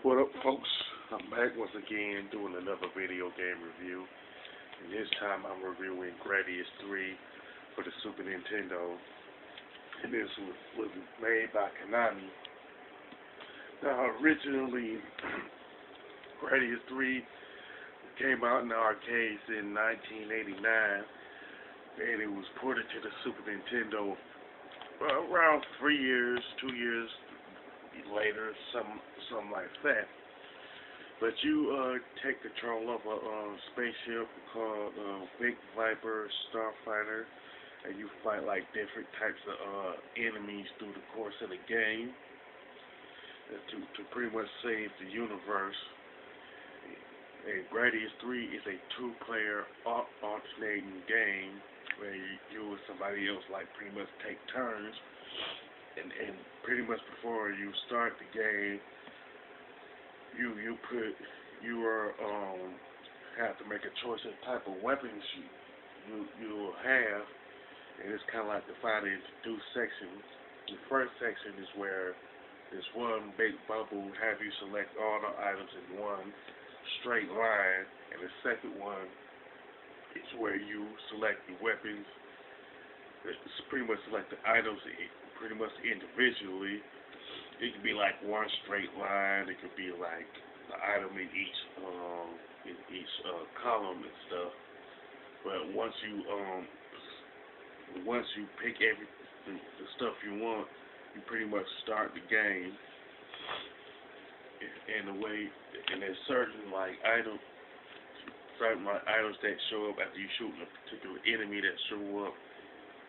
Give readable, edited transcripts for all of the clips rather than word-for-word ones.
What up, folks? I'm back once again doing another video game review. And this time I'm reviewing Gradius 3 for the Super Nintendo. And this was made by Konami. Now, originally, Gradius 3 came out in the arcades in 1989. And it was ported to the Super Nintendo around 3 years, 2 years later, something like that. But you take control of a spaceship called Big Viper Starfighter, and you fight like different types of enemies through the course of the game to pretty much save the universe. And Gradius 3 is a two-player alternating game where you and somebody else like pretty much take turns. And pretty much before you start the game, you have to make a choice of type of weapons you will have, and it's kind of like divided into two sections. The first section is where this one big bubble have you select all the items in one straight line, and the second one is where you select the weapons. It's pretty much select the items pretty much individually. It could be like one straight line. It could be like the item in each column and stuff. But once you pick the stuff you want, you pretty much start the game. And there's certain items that show up after you shoot a particular enemy that show up,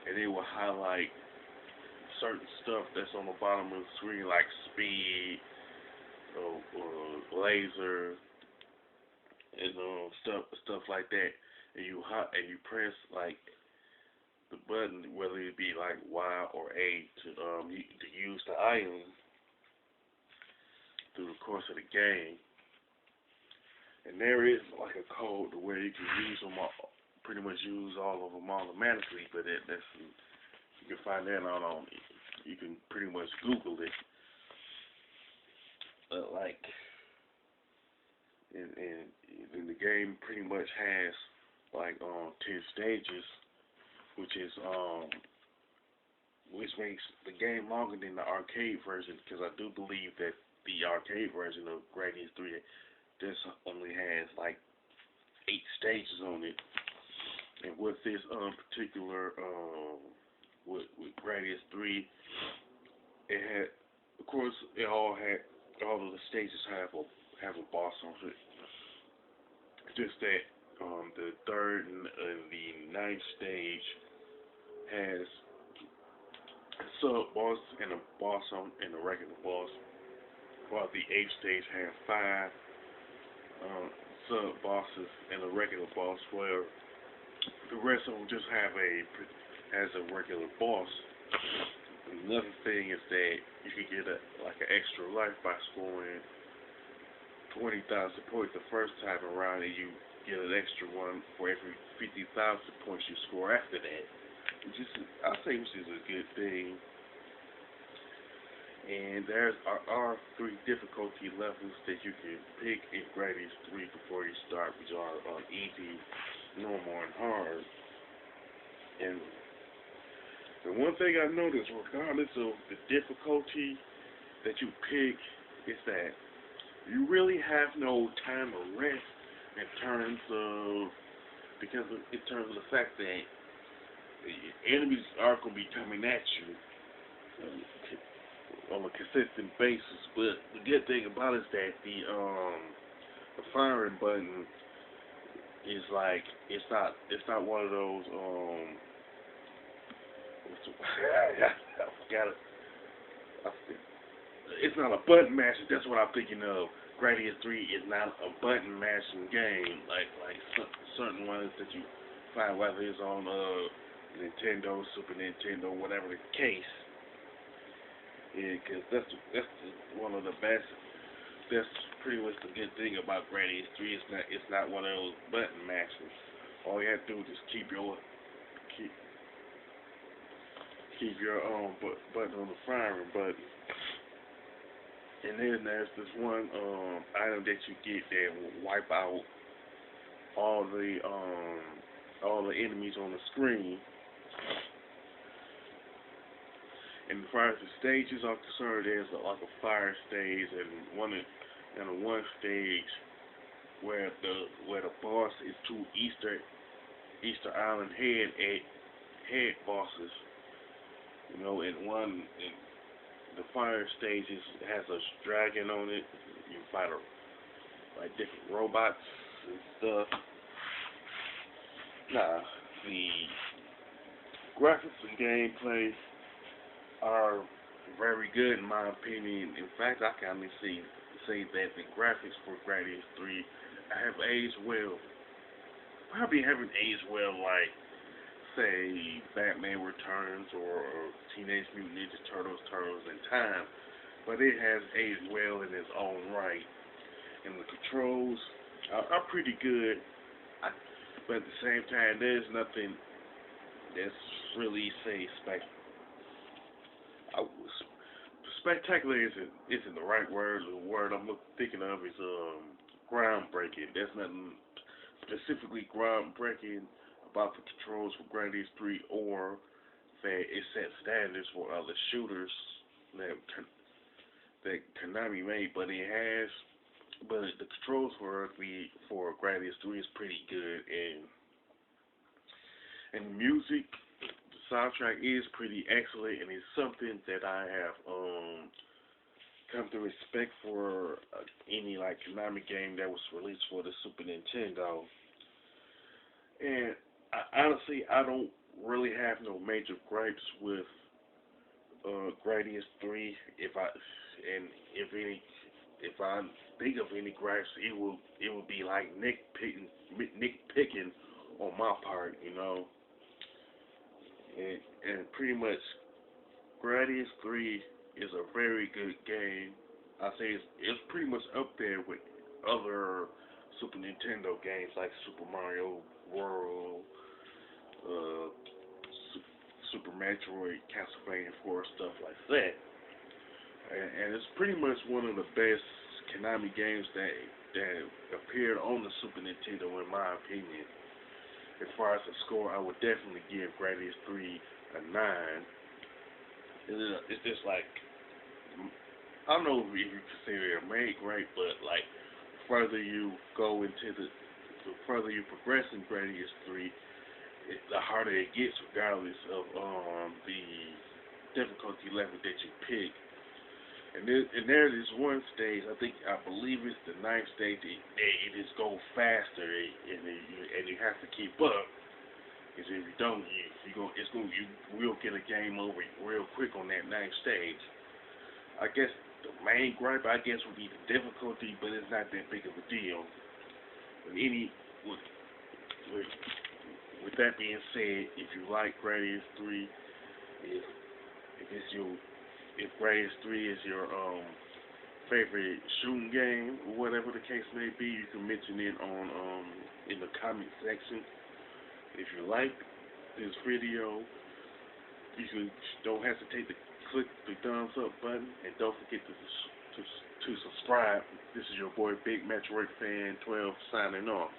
and it will highlight certain stuff that's on the bottom of the screen, like speed, or laser, and stuff like that. And you press like the button, whether it be like Y or A, to use the item through the course of the game. And there is like a code to where you can use them all, pretty much use all of them automatically, but that's you can find that on you can pretty much Google it. But and the game pretty much has 10 stages, which makes the game longer than the arcade version, because I do believe that the arcade version of Gradius 3 this only has 8 stages on it. And with this particular with Gradius 3, it had, of course, all of the stages have a boss on it. Just that the third and the ninth stage has a sub boss and a boss and a regular boss, while the eighth stage has 5 sub bosses and a regular boss, where the rest of them just has a regular boss. Another thing is that you can get an extra life by scoring 20,000 points the first time around, and you get an extra one for every 50,000 points you score after that. I think this is a good thing. And there are 3 difficulty levels that you can pick in Gradius 3 before you start, which are easy, normal, and hard. And the one thing I noticed, regardless of the difficulty that you pick, is that you really have no time to rest in terms of the fact that the enemies are going to be coming at you on a consistent basis. But the good thing about it is that the firing button is it's not one of those I forgot it. It's not a button masher. That's what I'm thinking of. Gradius 3 is not a button mashing game like certain ones that you find, whether it's on Nintendo, Super Nintendo, whatever the case. Yeah, because that's one of the best. That's pretty much the good thing about Gradius 3. It's not one of those button mashers. All you have to do is just keep your button on the firing button. And then there's this one item that you get that will wipe out all the enemies on the screen. And as far as the stages are concerned, there's like a fire stage and one stage where the boss is two Easter Island head bosses. You know, the fire stage has a dragon on it. You fight like different robots and stuff. Nah, the graphics and gameplay are very good in my opinion. In fact, I can say that the graphics for Gradius 3 have aged well. Probably haven't aged well like, say, Batman Returns or Teenage Mutant Ninja Turtles in time, but it has aged well in its own right. And the controls are pretty good, but at the same time, there's nothing that's really, say, spectacular isn't the right word. The word I'm thinking of is groundbreaking. There's nothing specifically groundbreaking about the controls for Gradius 3, or that it set standards for other shooters that Konami made, but the controls for Gradius 3 is pretty good, and music. Soundtrack is pretty excellent, and it's something that I have come to respect for any like Konami game that was released for the Super Nintendo. And honestly, I don't really have no major gripes with Gradius 3. If I think of any gripes, it will be like nitpicking on my part, you know. And pretty much, Gradius 3 is a very good game. I say it's pretty much up there with other Super Nintendo games like Super Mario World, Super Metroid, Castlevania 4, stuff like that. And it's pretty much one of the best Konami games that appeared on the Super Nintendo, in my opinion. As far as the score, I would definitely give Gradius 3 a 9. It's just like, I don't know if you consider it a main gripe, but like, the further you progress in Gradius 3, the harder it gets, regardless of the difficulty level that you pick. And there is one stage, I believe it's the 9th stage, it just goes faster, and you have to keep up. Because if you don't, you will get a game over real quick on that 9th stage. I guess the main gripe, would be the difficulty, but it's not that big of a deal. With that being said, if you like Gradius 3, if Gradius 3 is your favorite shooting game, or whatever the case may be, you can mention it in the comment section. If you like this video, don't hesitate to click the thumbs up button, and don't forget to subscribe. This is your boy Big Metroid Fan 12 signing off.